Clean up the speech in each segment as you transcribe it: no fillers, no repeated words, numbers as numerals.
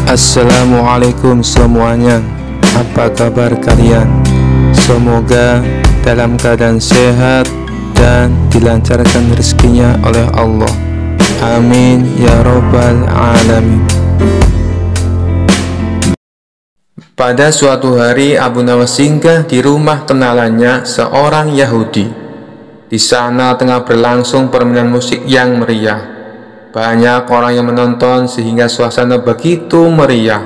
Assalamualaikum semuanya. Apa kabar kalian? Semoga dalam keadaan sehat dan dilancarkan rezekinya oleh Allah. Amin ya robbal alamin. Pada suatu hari Abu Nawas singgah di rumah kenalannya, seorang Yahudi. Di sana tengah berlangsung permainan musik yang meriah. Banyak orang yang menonton sehingga suasana begitu meriah.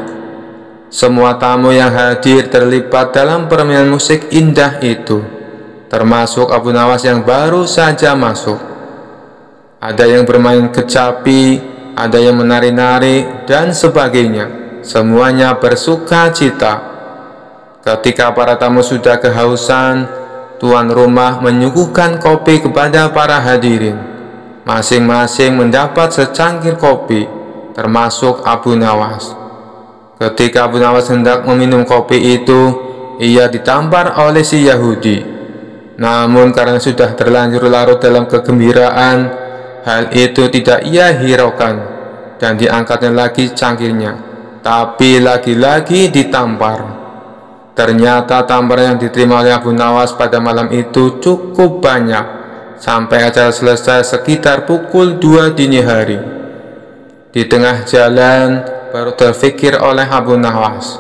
Semua tamu yang hadir terlibat dalam permainan musik indah itu, termasuk Abu Nawas yang baru saja masuk. Ada yang bermain kecapi, ada yang menari-nari, dan sebagainya. Semuanya bersuka cita. Ketika para tamu sudah kehausan, tuan rumah menyuguhkan kopi kepada para hadirin. Masing-masing mendapat secangkir kopi, termasuk Abu Nawas. Ketika Abu Nawas hendak meminum kopi itu, ia ditampar oleh si Yahudi. Namun karena sudah terlanjur larut dalam kegembiraan, hal itu tidak ia hiraukan dan diangkatnya lagi cangkirnya, tapi lagi-lagi ditampar. Ternyata tamparan yang diterima oleh Abu Nawas pada malam itu cukup banyak, sampai acara selesai sekitar pukul 2 dini hari. Di tengah jalan baru terfikir oleh Abu Nawas,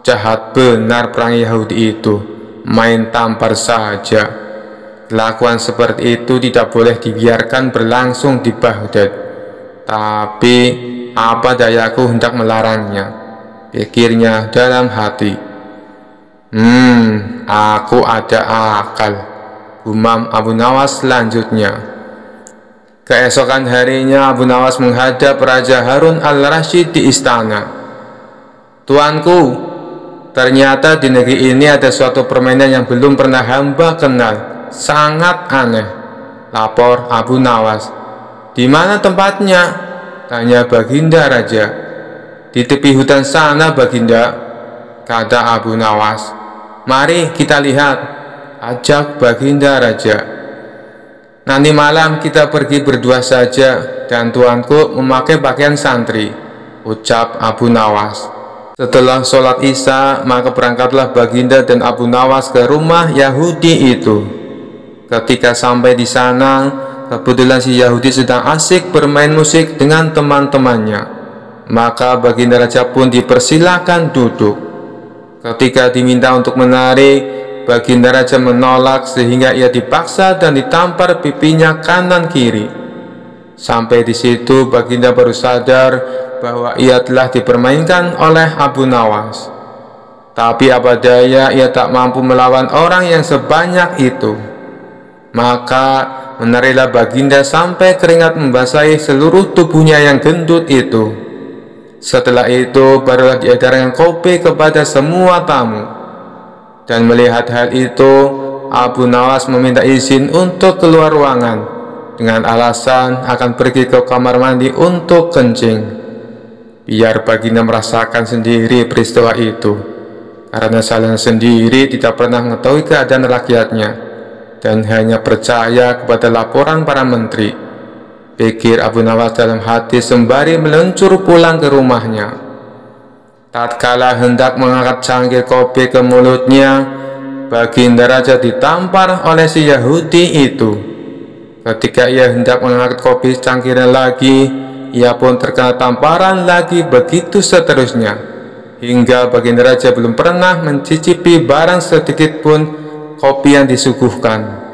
jahat benar perang Yahudi itu, main tampar saja. Kelakuan seperti itu tidak boleh dibiarkan berlangsung di Baghdad. Tapi apa dayaku hendak melarangnya, pikirnya dalam hati. Aku ada akal, gumam Abu Nawas selanjutnya. Keesokan harinya Abu Nawas menghadap Raja Harun al-Rasyid di istana. Tuanku, ternyata di negeri ini ada suatu permainan yang belum pernah hamba kenal. Sangat aneh, lapor Abu Nawas. Di mana tempatnya? Tanya Baginda Raja. Di tepi hutan sana, Baginda, kata Abu Nawas. Mari kita lihat, ajak Baginda Raja. Nanti malam kita pergi berdua saja dan tuanku memakai pakaian santri, ucap Abu Nawas. Setelah sholat isya, maka berangkatlah Baginda dan Abu Nawas ke rumah Yahudi itu. Ketika sampai di sana, kebetulan si Yahudi sedang asik bermain musik dengan teman-temannya. Maka Baginda Raja pun dipersilakan duduk. Ketika diminta untuk menari, Baginda Raja menolak sehingga ia dipaksa dan ditampar pipinya kanan kiri. Sampai di situ Baginda baru sadar bahwa ia telah dipermainkan oleh Abu Nawas. Tapi apa daya, ia tak mampu melawan orang yang sebanyak itu. Maka menarilah Baginda sampai keringat membasahi seluruh tubuhnya yang gendut itu. Setelah itu barulah diedarkan kopi kepada semua tamu. Dan melihat hal itu, Abu Nawas meminta izin untuk keluar ruangan dengan alasan akan pergi ke kamar mandi untuk kencing. Biar Baginda merasakan sendiri peristiwa itu, karena salahnya sendiri tidak pernah mengetahui keadaan rakyatnya dan hanya percaya kepada laporan para menteri, pikir Abu Nawas dalam hati sembari meluncur pulang ke rumahnya. Tatkala hendak mengangkat cangkir kopi ke mulutnya, Baginda Raja ditampar oleh si Yahudi itu. Ketika ia hendak mengangkat kopi cangkirnya lagi, ia pun terkena tamparan lagi, begitu seterusnya, hingga Baginda Raja belum pernah mencicipi barang sedikit pun kopi yang disuguhkan.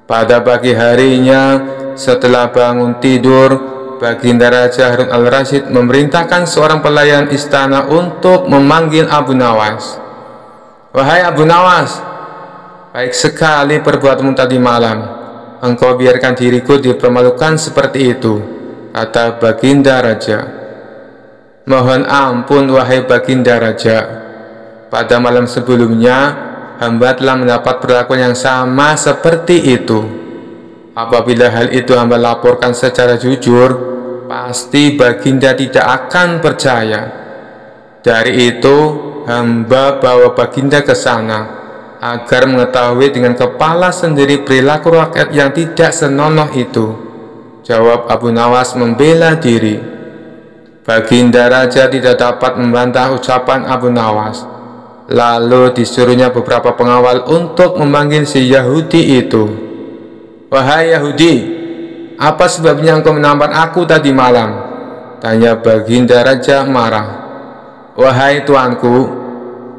Pada pagi harinya, setelah bangun tidur, Baginda Raja Harun al-Rasyid memerintahkan seorang pelayan istana untuk memanggil Abu Nawas. Wahai Abu Nawas, baik sekali perbuatanmu tadi malam. Engkau biarkan diriku dipermalukan seperti itu, kata Baginda Raja. Mohon ampun wahai Baginda Raja. Pada malam sebelumnya, hamba telah mendapat perlakuan yang sama seperti itu. Apabila hal itu hamba laporkan secara jujur, pasti Baginda tidak akan percaya. Dari itu, hamba bawa Baginda ke sana agar mengetahui dengan kepala sendiri perilaku rakyat yang tidak senonoh itu, jawab Abu Nawas membela diri. Baginda Raja tidak dapat membantah ucapan Abu Nawas. Lalu disuruhnya beberapa pengawal untuk memanggil si Yahudi itu. "Wahai Yahudi, apa sebabnya engkau menampar aku tadi malam?" tanya Baginda Raja marah. "Wahai tuanku,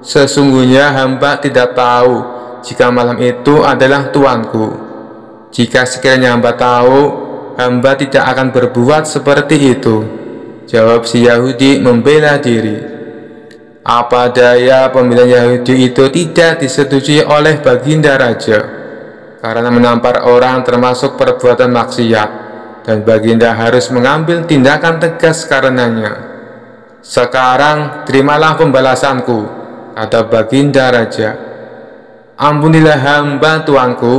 sesungguhnya hamba tidak tahu jika malam itu adalah tuanku. Jika sekiranya hamba tahu, hamba tidak akan berbuat seperti itu," jawab si Yahudi membela diri. Apa daya, pembelaan Yahudi itu tidak disetujui oleh Baginda Raja, karena menampar orang termasuk perbuatan maksiat, dan Baginda harus mengambil tindakan tegas karenanya. "Sekarang terimalah pembalasanku," kata Baginda Raja. "Ampunilah hamba tuanku,"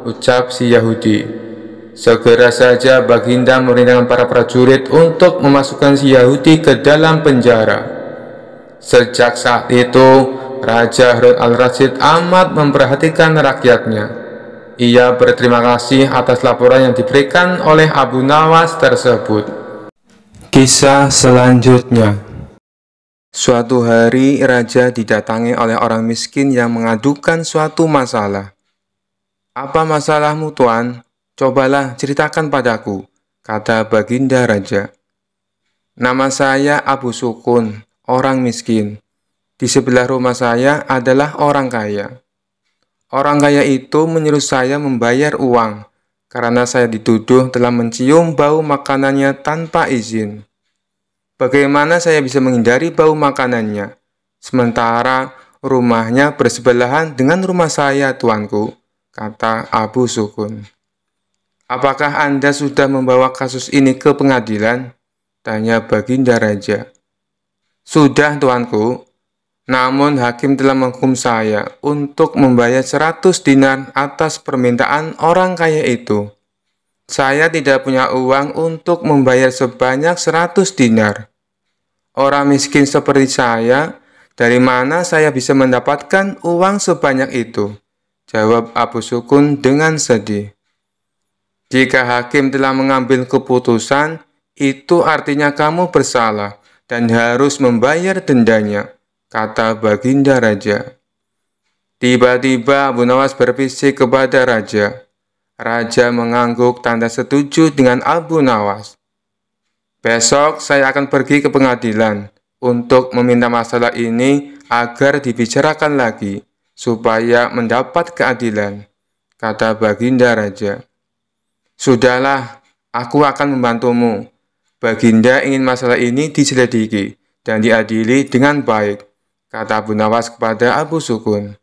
ucap si Yahudi. Segera saja Baginda memerintahkan para prajurit untuk memasukkan si Yahudi ke dalam penjara. Sejak saat itu, Raja Harun al-Rasyid amat memperhatikan rakyatnya. Ia berterima kasih atas laporan yang diberikan oleh Abu Nawas tersebut. Kisah selanjutnya. Suatu hari, Raja didatangi oleh orang miskin yang mengadukan suatu masalah. "Apa masalahmu, Tuan? Cobalah ceritakan padaku," kata Baginda Raja. "Nama saya Abu Sukun, orang miskin. Di sebelah rumah saya adalah orang kaya. Orang kaya itu menyuruh saya membayar uang, karena saya dituduh telah mencium bau makanannya tanpa izin. Bagaimana saya bisa menghindari bau makanannya, sementara rumahnya bersebelahan dengan rumah saya, tuanku," kata Abu Sukun. "Apakah Anda sudah membawa kasus ini ke pengadilan?" tanya Baginda Raja. "Sudah, tuanku. Namun hakim telah menghukum saya untuk membayar 100 dinar atas permintaan orang kaya itu. Saya tidak punya uang untuk membayar sebanyak 100 dinar. Orang miskin seperti saya, dari mana saya bisa mendapatkan uang sebanyak itu?" jawab Abu Sukun dengan sedih. "Jika hakim telah mengambil keputusan, itu artinya kamu bersalah dan harus membayar dendanya," kata Baginda Raja. Tiba-tiba Abu Nawas berbisik kepada Raja. Raja mengangguk tanda setuju dengan Abu Nawas. "Besok saya akan pergi ke pengadilan untuk meminta masalah ini agar dibicarakan lagi, supaya mendapat keadilan," kata Baginda Raja. "Sudahlah, aku akan membantumu. Baginda ingin masalah ini diselidiki dan diadili dengan baik," kata Abu Nawas kepada Abu Sukun.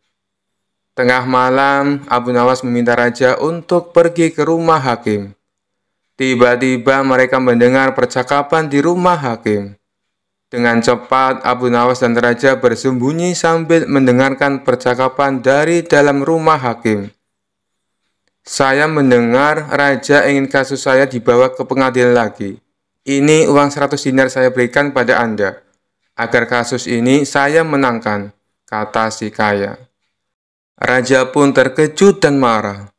Tengah malam, Abu Nawas meminta Raja untuk pergi ke rumah hakim. Tiba-tiba mereka mendengar percakapan di rumah hakim. Dengan cepat, Abu Nawas dan Raja bersembunyi sambil mendengarkan percakapan dari dalam rumah hakim. "Saya mendengar Raja ingin kasus saya dibawa ke pengadilan lagi. Ini uang 100 dinar saya berikan pada Anda, agar kasus ini saya menangkan," kata si kaya. Raja pun terkejut dan marah.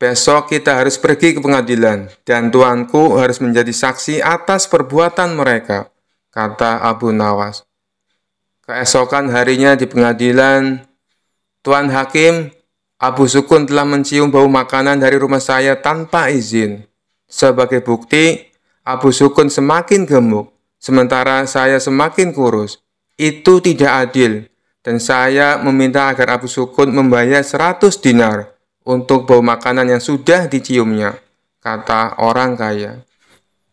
"Besok kita harus pergi ke pengadilan, dan tuanku harus menjadi saksi atas perbuatan mereka," kata Abu Nawas. Keesokan harinya di pengadilan, "Tuan Hakim, Abu Sukun telah mencium bau makanan dari rumah saya tanpa izin. Sebagai bukti, Abu Sukun semakin gemuk, sementara saya semakin kurus. Itu tidak adil, dan saya meminta agar Abu Sukun membayar 100 dinar untuk bau makanan yang sudah diciumnya," kata orang kaya.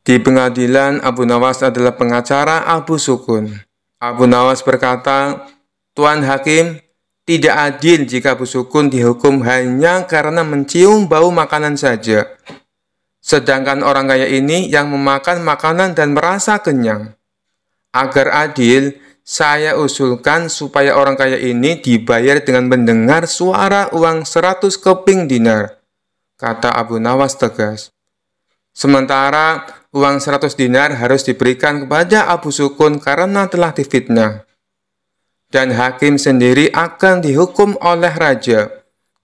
Di pengadilan, Abu Nawas adalah pengacara Abu Sukun. Abu Nawas berkata, "Tuan Hakim, tidak adil jika Abu Sukun dihukum hanya karena mencium bau makanan saja, sedangkan orang kaya ini yang memakan makanan dan merasa kenyang. Agar adil, saya usulkan supaya orang kaya ini dibayar dengan mendengar suara uang 100 keping dinar," kata Abu Nawas tegas. "Sementara uang 100 dinar harus diberikan kepada Abu Sukun karena telah difitnah. Dan hakim sendiri akan dihukum oleh raja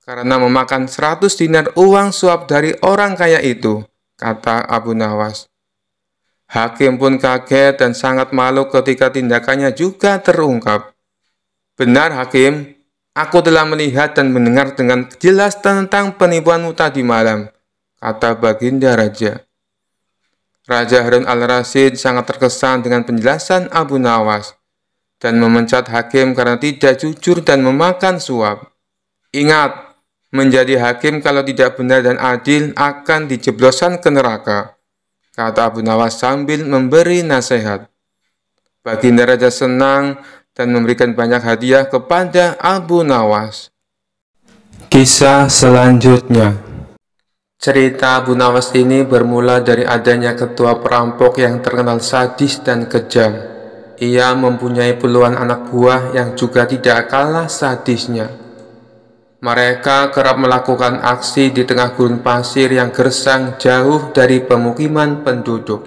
karena memakan 100 dinar uang suap dari orang kaya itu," kata Abu Nawas. Hakim pun kaget dan sangat malu ketika tindakannya juga terungkap. "Benar, Hakim. Aku telah melihat dan mendengar dengan jelas tentang penipuanmu tadi malam," kata Baginda Raja. Raja Harun al-Rasyid sangat terkesan dengan penjelasan Abu Nawas dan memecat hakim karena tidak jujur dan memakan suap. "Ingat, menjadi hakim kalau tidak benar dan adil akan dijebloskan ke neraka," kata Abu Nawas sambil memberi nasihat. Baginda Raja senang dan memberikan banyak hadiah kepada Abu Nawas. Kisah selanjutnya. Cerita Abu Nawas ini bermula dari adanya ketua perampok yang terkenal sadis dan kejam. Ia mempunyai puluhan anak buah yang juga tidak kalah sadisnya. Mereka kerap melakukan aksi di tengah gurun pasir yang gersang jauh dari pemukiman penduduk.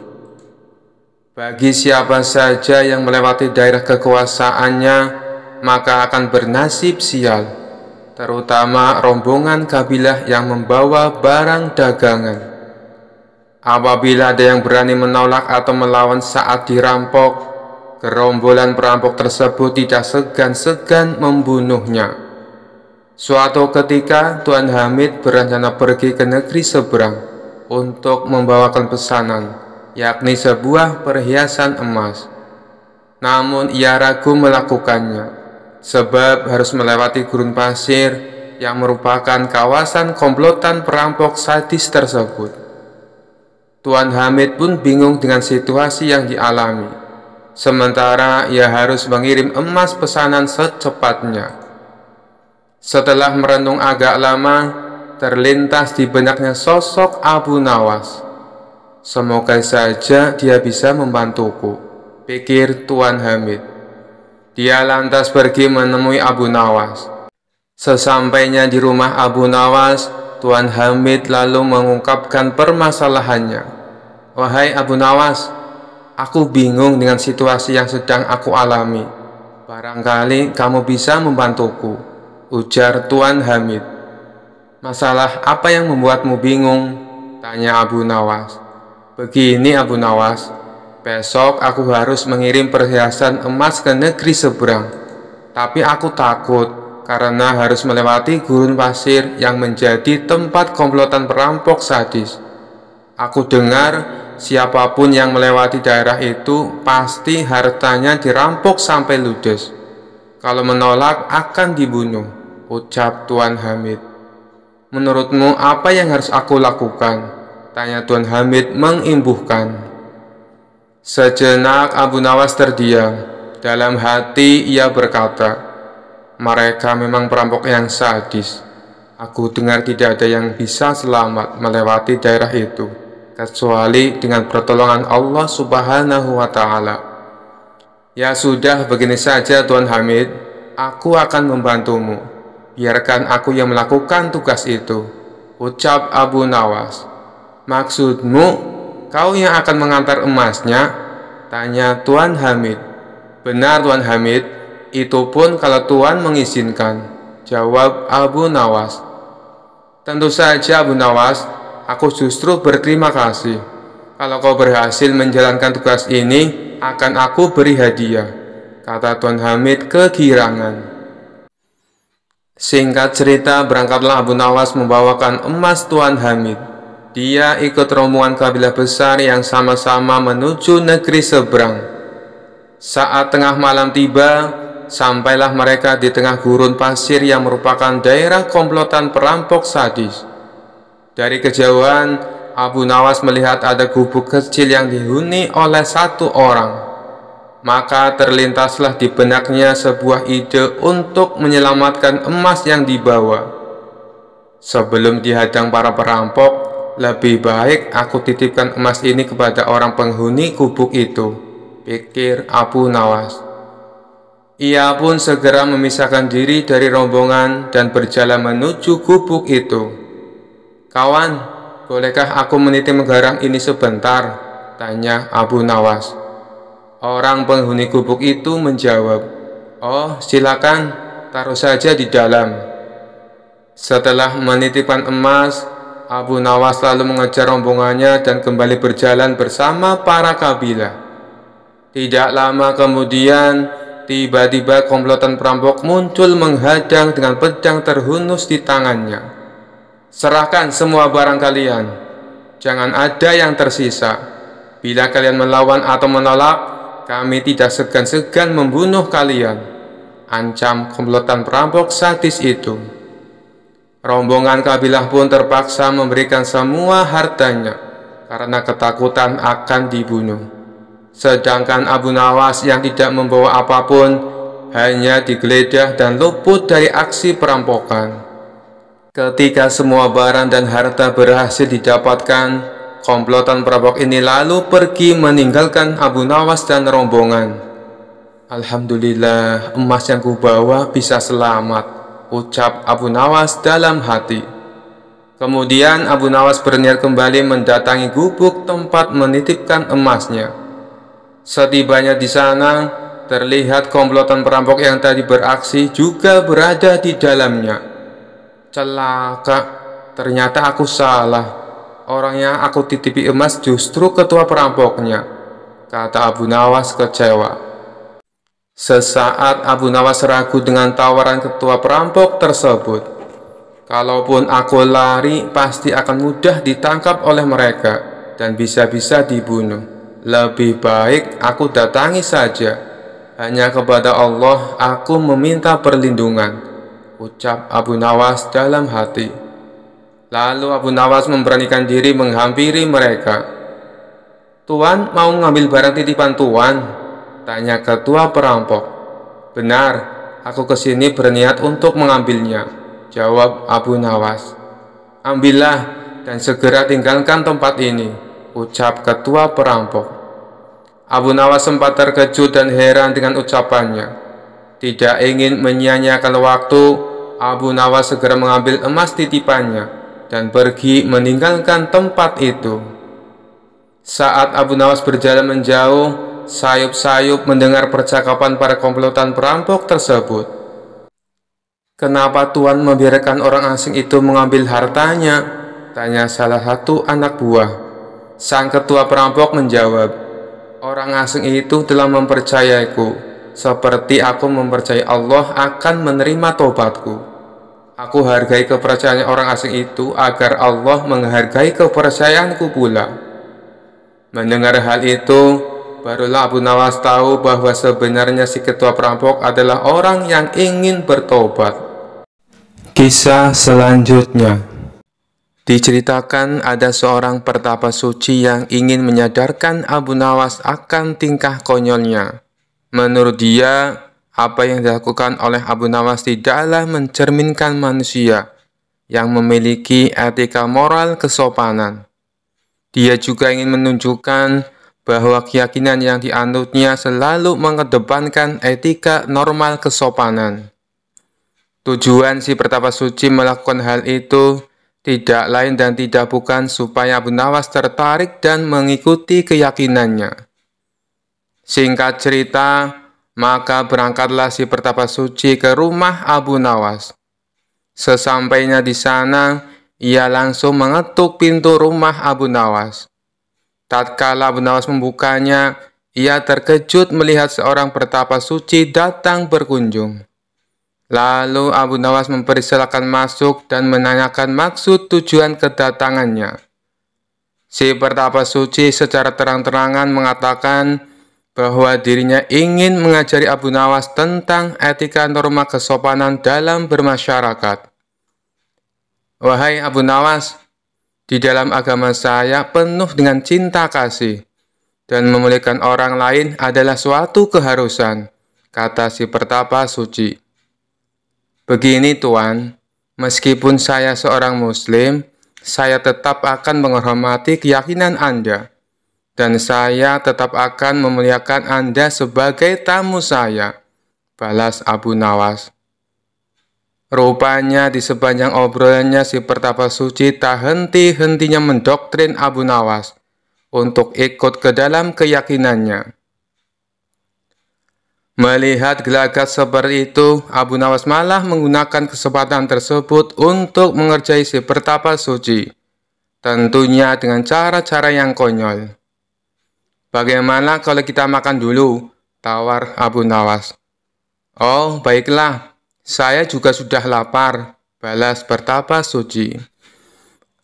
Bagi siapa saja yang melewati daerah kekuasaannya, maka akan bernasib sial, terutama rombongan kabilah yang membawa barang dagangan. Apabila ada yang berani menolak atau melawan saat dirampok, gerombolan perampok tersebut tidak segan-segan membunuhnya. Suatu ketika, Tuan Hamid berencana pergi ke negeri seberang untuk membawakan pesanan, yakni sebuah perhiasan emas. Namun ia ragu melakukannya, sebab harus melewati gurun pasir yang merupakan kawasan komplotan perampok sadis tersebut. Tuan Hamid pun bingung dengan situasi yang dialami, sementara ia harus mengirim emas pesanan secepatnya. Setelah merenung agak lama, terlintas di benaknya sosok Abu Nawas. "Semoga saja dia bisa membantuku," pikir Tuan Hamid. Dia lantas pergi menemui Abu Nawas. Sesampainya di rumah Abu Nawas, Tuan Hamid lalu mengungkapkan permasalahannya. "Wahai Abu Nawas, aku bingung dengan situasi yang sedang aku alami. Barangkali kamu bisa membantuku," ujar Tuan Hamid. "Masalah apa yang membuatmu bingung?" tanya Abu Nawas. "Begini Abu Nawas, besok aku harus mengirim perhiasan emas ke negeri seberang. Tapi aku takut karena harus melewati gurun pasir yang menjadi tempat komplotan perampok sadis. Aku dengar siapapun yang melewati daerah itu pasti hartanya dirampok sampai ludes. Kalau menolak akan dibunuh," ucap Tuan Hamid. "Menurutmu apa yang harus aku lakukan?" tanya Tuan Hamid mengimbuhkan. Sejenak Abu Nawas terdiam. Dalam hati ia berkata, "Mereka memang perampok yang sadis. Aku dengar tidak ada yang bisa selamat melewati daerah itu, kecuali dengan pertolongan Allah Subhanahu wa Ta'ala." "Ya sudah, begini saja Tuan Hamid, aku akan membantumu. Biarkan aku yang melakukan tugas itu," ucap Abu Nawas. "Maksudmu, kau yang akan mengantar emasnya?" tanya Tuan Hamid. "Benar Tuan Hamid, itu pun kalau Tuan mengizinkan," jawab Abu Nawas. "Tentu saja Abu Nawas, aku justru berterima kasih. Kalau kau berhasil menjalankan tugas ini, akan aku beri hadiah," kata Tuan Hamid kegirangan. Singkat cerita, berangkatlah Abu Nawas membawakan emas Tuan Hamid. Dia ikut rombongan kabilah besar yang sama-sama menuju negeri seberang. Saat tengah malam tiba, sampailah mereka di tengah gurun pasir yang merupakan daerah komplotan perampok sadis. Dari kejauhan, Abu Nawas melihat ada gubuk kecil yang dihuni oleh satu orang. Maka terlintaslah di benaknya sebuah ide untuk menyelamatkan emas yang dibawa. "Sebelum dihadang para perampok, lebih baik aku titipkan emas ini kepada orang penghuni gubuk itu," pikir Abu Nawas. Ia pun segera memisahkan diri dari rombongan dan berjalan menuju gubuk itu. "Kawan, bolehkah aku menitip garang ini sebentar?" tanya Abu Nawas. Orang penghuni gubuk itu menjawab, "Oh, silakan, taruh saja di dalam." Setelah menitipkan emas, Abu Nawas lalu mengejar rombongannya dan kembali berjalan bersama para kabilah. Tidak lama kemudian, tiba-tiba komplotan perampok muncul menghadang dengan pedang terhunus di tangannya. "Serahkan semua barang kalian, jangan ada yang tersisa. Bila kalian melawan atau menolak, kami tidak segan-segan membunuh kalian," ancam komplotan perampok sadis itu. Rombongan kabilah pun terpaksa memberikan semua hartanya karena ketakutan akan dibunuh. Sedangkan Abu Nawas yang tidak membawa apapun hanya digeledah dan luput dari aksi perampokan. Ketika semua barang dan harta berhasil didapatkan, komplotan perampok ini lalu pergi meninggalkan Abu Nawas dan rombongan. "Alhamdulillah, emas yang kubawa bisa selamat," ucap Abu Nawas dalam hati. Kemudian Abu Nawas berniat kembali mendatangi gubuk tempat menitipkan emasnya. Setibanya di sana, terlihat komplotan perampok yang tadi beraksi juga berada di dalamnya. "Celaka, ternyata aku salah. Orang yang aku titipi emas justru ketua perampoknya," kata Abu Nawas kecewa. Sesaat Abu Nawas ragu dengan tawaran ketua perampok tersebut. "Kalaupun aku lari, pasti akan mudah ditangkap oleh mereka dan bisa-bisa dibunuh. Lebih baik aku datangi saja. Hanya kepada Allah aku meminta perlindungan," ucap Abu Nawas dalam hati. Lalu Abu Nawas memberanikan diri menghampiri mereka. "Tuan mau mengambil barang titipan Tuan?" tanya ketua perampok. "Benar, aku kesini berniat untuk mengambilnya," jawab Abu Nawas. "Ambillah dan segera tinggalkan tempat ini," ucap ketua perampok. Abu Nawas sempat terkejut dan heran dengan ucapannya. Tidak ingin menyia-nyiakan waktu, Abu Nawas segera mengambil emas titipannya dan pergi meninggalkan tempat itu. Saat Abu Nawas berjalan menjauh, sayup-sayup mendengar percakapan para komplotan perampok tersebut. "Kenapa Tuan membiarkan orang asing itu mengambil hartanya?" tanya salah satu anak buah. Sang ketua perampok menjawab, "Orang asing itu telah mempercayaiku, seperti aku mempercayai Allah akan menerima tobatku. Aku hargai kepercayaan orang asing itu agar Allah menghargai kepercayaanku pula." Mendengar hal itu, barulah Abu Nawas tahu bahwa sebenarnya si ketua perampok adalah orang yang ingin bertobat. Kisah selanjutnya diceritakan ada seorang pertapa suci yang ingin menyadarkan Abu Nawas akan tingkah konyolnya. Menurut dia, apa yang dilakukan oleh Abu Nawas tidaklah mencerminkan manusia yang memiliki etika moral kesopanan. Dia juga ingin menunjukkan bahwa keyakinan yang dianutnya selalu mengedepankan etika normal kesopanan. Tujuan si pertapa suci melakukan hal itu tidak lain dan tidak bukan supaya Abu Nawas tertarik dan mengikuti keyakinannya. Singkat cerita, maka berangkatlah si pertapa suci ke rumah Abu Nawas. Sesampainya di sana, ia langsung mengetuk pintu rumah Abu Nawas. Tatkala Abu Nawas membukanya, ia terkejut melihat seorang pertapa suci datang berkunjung. Lalu Abu Nawas mempersilakan masuk dan menanyakan maksud tujuan kedatangannya. Si pertapa suci secara terang-terangan mengatakan bahwa dirinya ingin mengajari Abu Nawas tentang etika norma kesopanan dalam bermasyarakat. "Wahai Abu Nawas, di dalam agama saya penuh dengan cinta kasih, dan memuliakan orang lain adalah suatu keharusan," kata si pertapa suci. "Begini Tuan, meskipun saya seorang muslim, saya tetap akan menghormati keyakinan Anda, dan saya tetap akan memuliakan Anda sebagai tamu saya," balas Abu Nawas. Rupanya di sepanjang obrolannya si pertapa suci tak henti-hentinya mendoktrin Abu Nawas untuk ikut ke dalam keyakinannya. Melihat gelagat seperti itu, Abu Nawas malah menggunakan kesempatan tersebut untuk mengerjai si pertapa suci. Tentunya dengan cara-cara yang konyol. Bagaimana kalau kita makan dulu? Tawar Abu Nawas. Oh, baiklah. Saya juga sudah lapar, balas Pertapa Suci.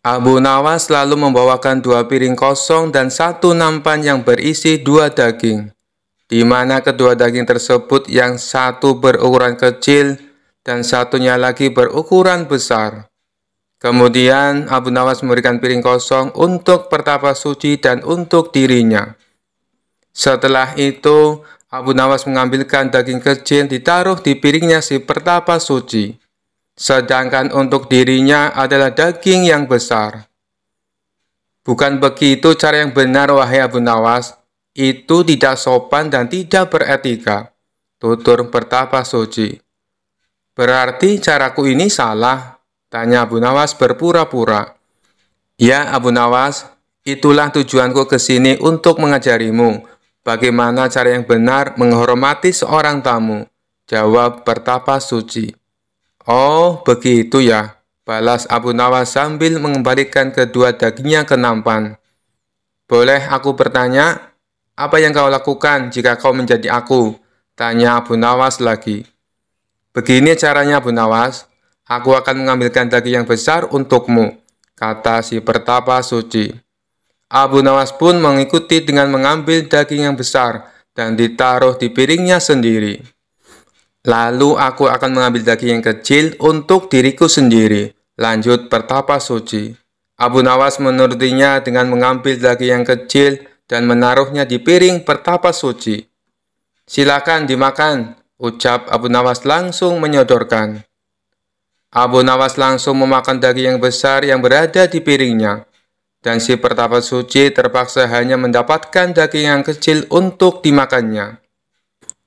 Abu Nawas lalu membawakan 2 piring kosong dan 1 nampan yang berisi 2 daging, di mana kedua daging tersebut yang satu berukuran kecil dan satunya lagi berukuran besar. Kemudian Abu Nawas memberikan piring kosong untuk Pertapa Suci dan untuk dirinya. Setelah itu, Abu Nawas mengambilkan daging kecil ditaruh di piringnya si Pertapa Suci. Sedangkan untuk dirinya adalah daging yang besar. Bukan begitu cara yang benar, wahai Abu Nawas. Itu tidak sopan dan tidak beretika, tutur Pertapa Suci. Berarti caraku ini salah? Tanya Abu Nawas berpura-pura. Ya Abu Nawas, itulah tujuanku ke sini untuk mengajarimu bagaimana cara yang benar menghormati seorang tamu, jawab Pertapa Suci. Oh, begitu ya, balas Abu Nawas sambil mengembalikan kedua dagingnya ke nampan. Boleh aku bertanya, apa yang kau lakukan jika kau menjadi aku? Tanya Abu Nawas lagi. Begini caranya Abu Nawas, aku akan mengambilkan daging yang besar untukmu, kata si Pertapa Suci. Abu Nawas pun mengikuti dengan mengambil daging yang besar dan ditaruh di piringnya sendiri. Lalu aku akan mengambil daging yang kecil untuk diriku sendiri, lanjut Pertapa Suci. Abu Nawas menurutinya dengan mengambil daging yang kecil dan menaruhnya di piring Pertapa Suci. Silakan dimakan, ucap Abu Nawas langsung menyodorkan. Abu Nawas langsung memakan daging yang besar yang berada di piringnya, dan si Pertapa Suci terpaksa hanya mendapatkan daging yang kecil untuk dimakannya.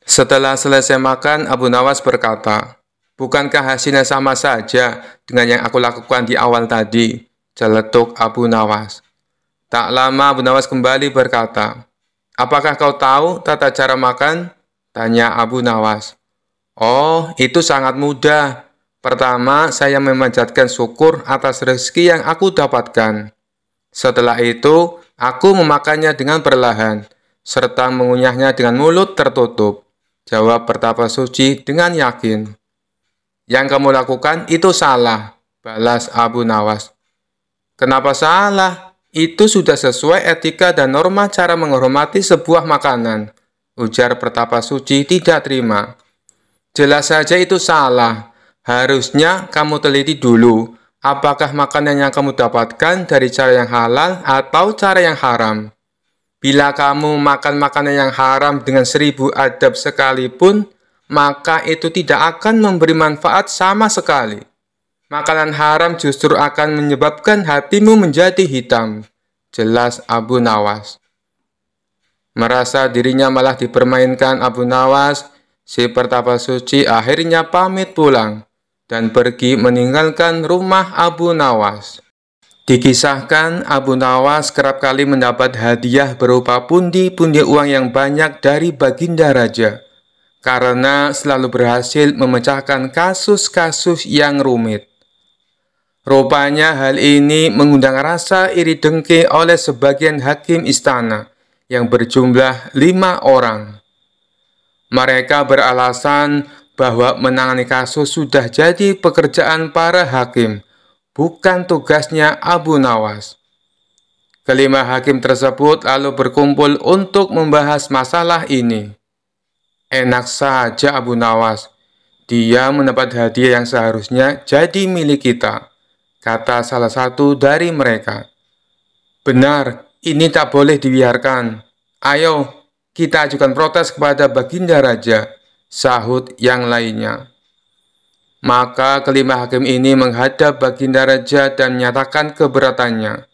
Setelah selesai makan, Abu Nawas berkata, bukankah hasilnya sama saja dengan yang aku lakukan di awal tadi? Celetuk Abu Nawas. Tak lama Abu Nawas kembali berkata, apakah kau tahu tata cara makan? Tanya Abu Nawas. Oh, itu sangat mudah. Pertama, saya memanjatkan syukur atas rezeki yang aku dapatkan. Setelah itu, aku memakannya dengan perlahan, serta mengunyahnya dengan mulut tertutup. Jawab Pertapa Suci dengan yakin. Yang kamu lakukan itu salah, balas Abu Nawas. Kenapa salah? Itu sudah sesuai etika dan norma cara menghormati sebuah makanan, ujar Pertapa Suci tidak terima. Jelas saja itu salah. Harusnya kamu teliti dulu, apakah makanan yang kamu dapatkan dari cara yang halal atau cara yang haram. Bila kamu makan makanan yang haram dengan 1000 adab sekalipun, maka itu tidak akan memberi manfaat sama sekali. Makanan haram justru akan menyebabkan hatimu menjadi hitam, jelas Abu Nawas. Merasa dirinya malah dipermainkan Abu Nawas, si Pertapa Suci akhirnya pamit pulang dan pergi meninggalkan rumah Abu Nawas. Dikisahkan Abu Nawas kerap kali mendapat hadiah berupa pundi-pundi uang yang banyak dari Baginda Raja, karena selalu berhasil memecahkan kasus-kasus yang rumit. Rupanya hal ini mengundang rasa iri dengki oleh sebagian hakim istana yang berjumlah 5 orang. Mereka beralasan bahwa menangani kasus sudah jadi pekerjaan para hakim, bukan tugasnya Abu Nawas. Kelima hakim tersebut lalu berkumpul untuk membahas masalah ini. Enak saja Abu Nawas, dia mendapat hadiah yang seharusnya jadi milik kita, kata salah satu dari mereka. Benar, ini tak boleh dibiarkan. Ayo, kita ajukan protes kepada Baginda Raja, sahut yang lainnya. Maka kelima hakim ini menghadap Baginda Raja dan menyatakan keberatannya.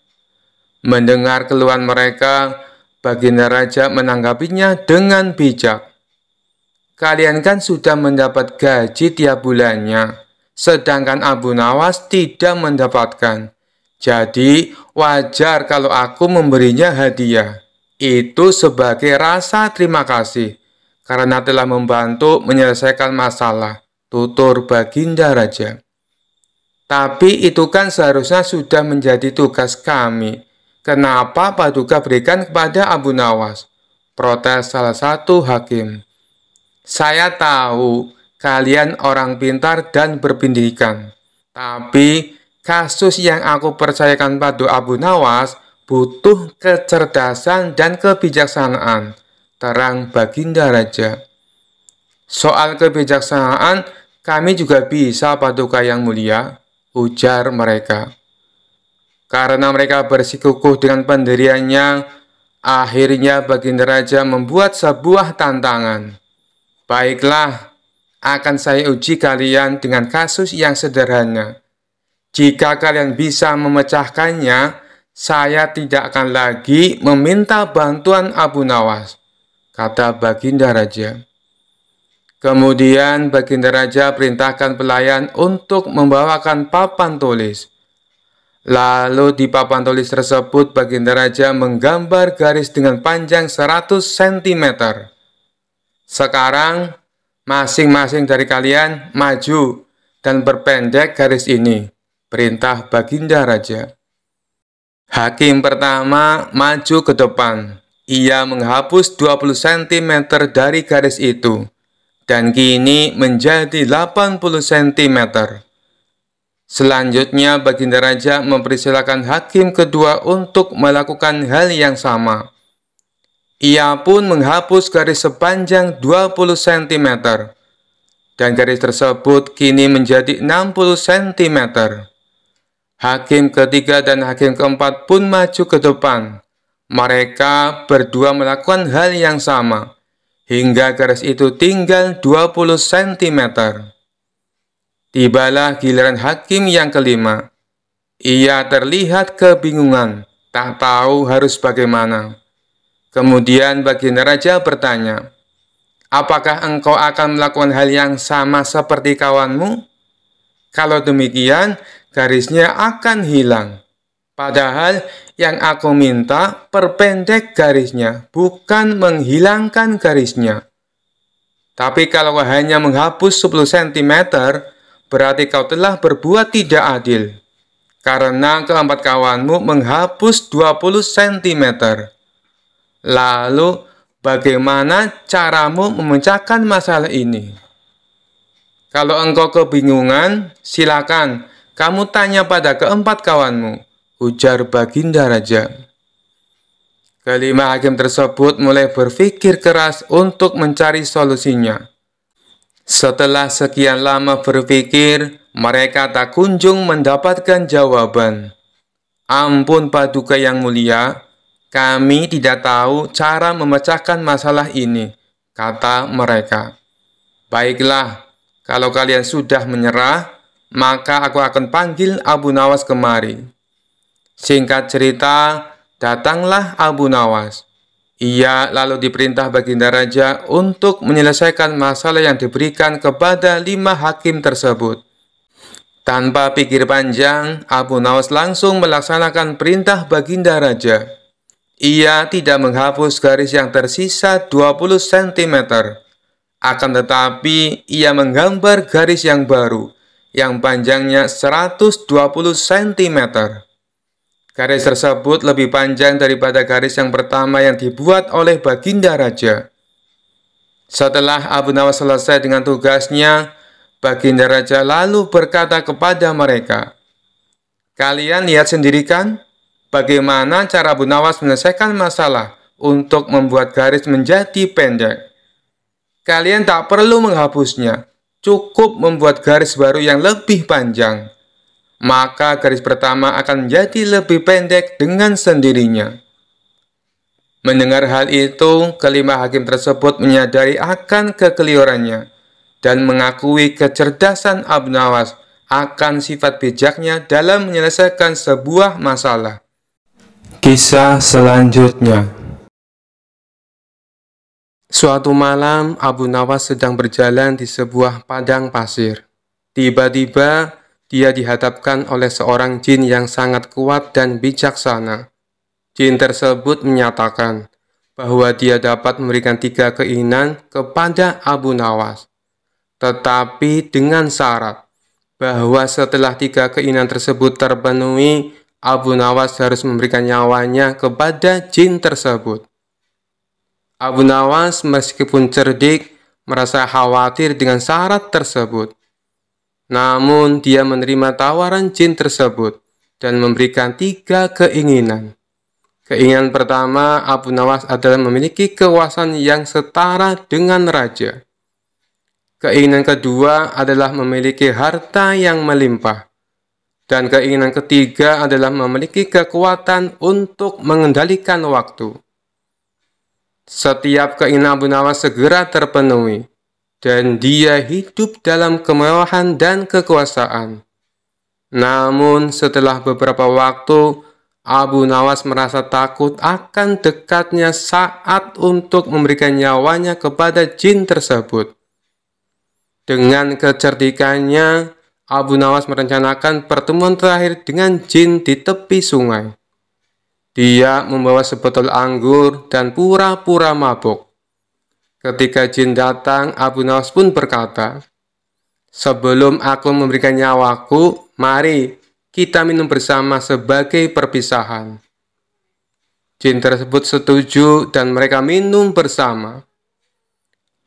Mendengar keluhan mereka, Baginda Raja menanggapinya dengan bijak. Kalian kan sudah mendapat gaji tiap bulannya, sedangkan Abu Nawas tidak mendapatkan. Jadi wajar kalau aku memberinya hadiah. Itu sebagai rasa terima kasih, karena telah membantu menyelesaikan masalah, tutur Baginda Raja. Tapi itu kan seharusnya sudah menjadi tugas kami. Kenapa Paduka berikan kepada Abu Nawas? Protes salah satu hakim. Saya tahu kalian orang pintar dan berpendidikan. Tapi kasus yang aku percayakan pada Abu Nawas butuh kecerdasan dan kebijaksanaan. Terang Baginda Raja. Soal kebijaksanaan, kami juga bisa Paduka yang mulia, ujar mereka. Karena mereka bersikukuh dengan pendiriannya, akhirnya Baginda Raja membuat sebuah tantangan. Baiklah, akan saya uji kalian dengan kasus yang sederhana. Jika kalian bisa memecahkannya, saya tidak akan lagi meminta bantuan Abu Nawas, kata Baginda Raja. Kemudian Baginda Raja perintahkan pelayan untuk membawakan papan tulis. Lalu di papan tulis tersebut Baginda Raja menggambar garis dengan panjang 100 cm. Sekarang masing-masing dari kalian maju dan perpendek garis ini, perintah Baginda Raja. Hakim pertama maju ke depan. Ia menghapus 20 cm dari garis itu dan kini menjadi 80 cm. Selanjutnya Baginda Raja mempersilakan hakim kedua untuk melakukan hal yang sama. Ia pun menghapus garis sepanjang 20 cm dan garis tersebut kini menjadi 60 cm. Hakim ketiga dan hakim keempat pun maju ke depan. Mereka berdua melakukan hal yang sama hingga garis itu tinggal 20 cm. Tibalah giliran hakim yang kelima. Ia terlihat kebingungan, tak tahu harus bagaimana. Kemudian Baginda Raja bertanya, apakah engkau akan melakukan hal yang sama seperti kawanmu? Kalau demikian, garisnya akan hilang. Padahal yang aku minta perpendek garisnya, bukan menghilangkan garisnya. Tapi kalau hanya menghapus 10 cm, berarti kau telah berbuat tidak adil. Karena keempat kawanmu menghapus 20 cm. Lalu, bagaimana caramu memecahkan masalah ini? Kalau engkau kebingungan, silakan kamu tanya pada keempat kawanmu, ujar Baginda Raja. Kelima hakim tersebut mulai berpikir keras untuk mencari solusinya. Setelah sekian lama berpikir, mereka tak kunjung mendapatkan jawaban. Ampun Paduka yang mulia, kami tidak tahu cara memecahkan masalah ini, kata mereka. Baiklah, kalau kalian sudah menyerah, maka aku akan panggil Abu Nawas kemari. Singkat cerita, datanglah Abu Nawas. Ia lalu diperintah Baginda Raja untuk menyelesaikan masalah yang diberikan kepada 5 hakim tersebut. Tanpa pikir panjang, Abu Nawas langsung melaksanakan perintah Baginda Raja. Ia tidak menghapus garis yang tersisa 20 cm. Akan tetapi, ia menggambar garis yang baru, yang panjangnya 120 cm. Garis tersebut lebih panjang daripada garis yang pertama yang dibuat oleh Baginda Raja. Setelah Abu Nawas selesai dengan tugasnya, Baginda Raja lalu berkata kepada mereka, kalian lihat sendiri kan, bagaimana cara Abu Nawas menyelesaikan masalah untuk membuat garis menjadi pendek. Kalian tak perlu menghapusnya, cukup membuat garis baru yang lebih panjang. Maka garis pertama akan menjadi lebih pendek dengan sendirinya. Mendengar hal itu, kelima hakim tersebut menyadari akan kekeliruannya dan mengakui kecerdasan Abu Nawas akan sifat bijaknya dalam menyelesaikan sebuah masalah. Kisah selanjutnya. Suatu malam, Abu Nawas sedang berjalan di sebuah padang pasir. Tiba-tiba, dia dihadapkan oleh seorang jin yang sangat kuat dan bijaksana. Jin tersebut menyatakan bahwa dia dapat memberikan 3 keinginan kepada Abu Nawas, tetapi dengan syarat bahwa setelah 3 keinginan tersebut terpenuhi, Abu Nawas harus memberikan nyawanya kepada jin tersebut. Abu Nawas meskipun cerdik, merasa khawatir dengan syarat tersebut. Namun dia menerima tawaran jin tersebut dan memberikan 3 keinginan. Keinginan pertama Abu Nawas adalah memiliki kekuasaan yang setara dengan raja. Keinginan kedua adalah memiliki harta yang melimpah. Dan keinginan ketiga adalah memiliki kekuatan untuk mengendalikan waktu. Setiap keinginan Abu Nawas segera terpenuhi, dan dia hidup dalam kemewahan dan kekuasaan. Namun setelah beberapa waktu, Abu Nawas merasa takut akan dekatnya saat untuk memberikan nyawanya kepada jin tersebut. Dengan kecerdikannya, Abu Nawas merencanakan pertemuan terakhir dengan jin di tepi sungai. Dia membawa sebotol anggur dan pura-pura mabuk. Ketika jin datang, Abu Nawas pun berkata, "Sebelum aku memberikan nyawaku, mari kita minum bersama sebagai perpisahan." Jin tersebut setuju dan mereka minum bersama.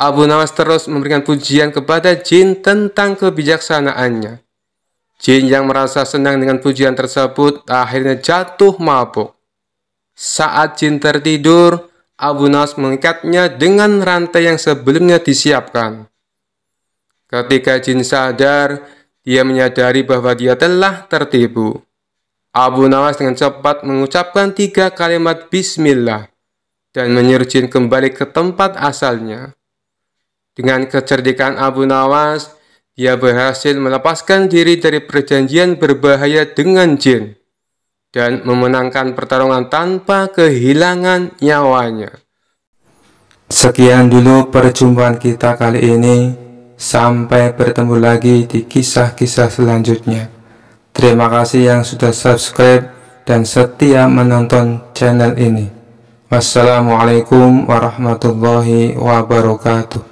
Abu Nawas terus memberikan pujian kepada jin tentang kebijaksanaannya. Jin yang merasa senang dengan pujian tersebut akhirnya jatuh mabuk. Saat jin tertidur, Abu Nawas mengikatnya dengan rantai yang sebelumnya disiapkan. Ketika jin sadar, dia menyadari bahwa dia telah tertipu. Abu Nawas dengan cepat mengucapkan 3 kalimat bismillah dan menyuruh jin kembali ke tempat asalnya. Dengan kecerdikan Abu Nawas, dia berhasil melepaskan diri dari perjanjian berbahaya dengan jin dan memenangkan pertarungan tanpa kehilangan nyawanya. Sekian dulu perjumpaan kita kali ini. Sampai bertemu lagi di kisah-kisah selanjutnya. Terima kasih yang sudah subscribe dan setia menonton channel ini. Wassalamualaikum warahmatullahi wabarakatuh.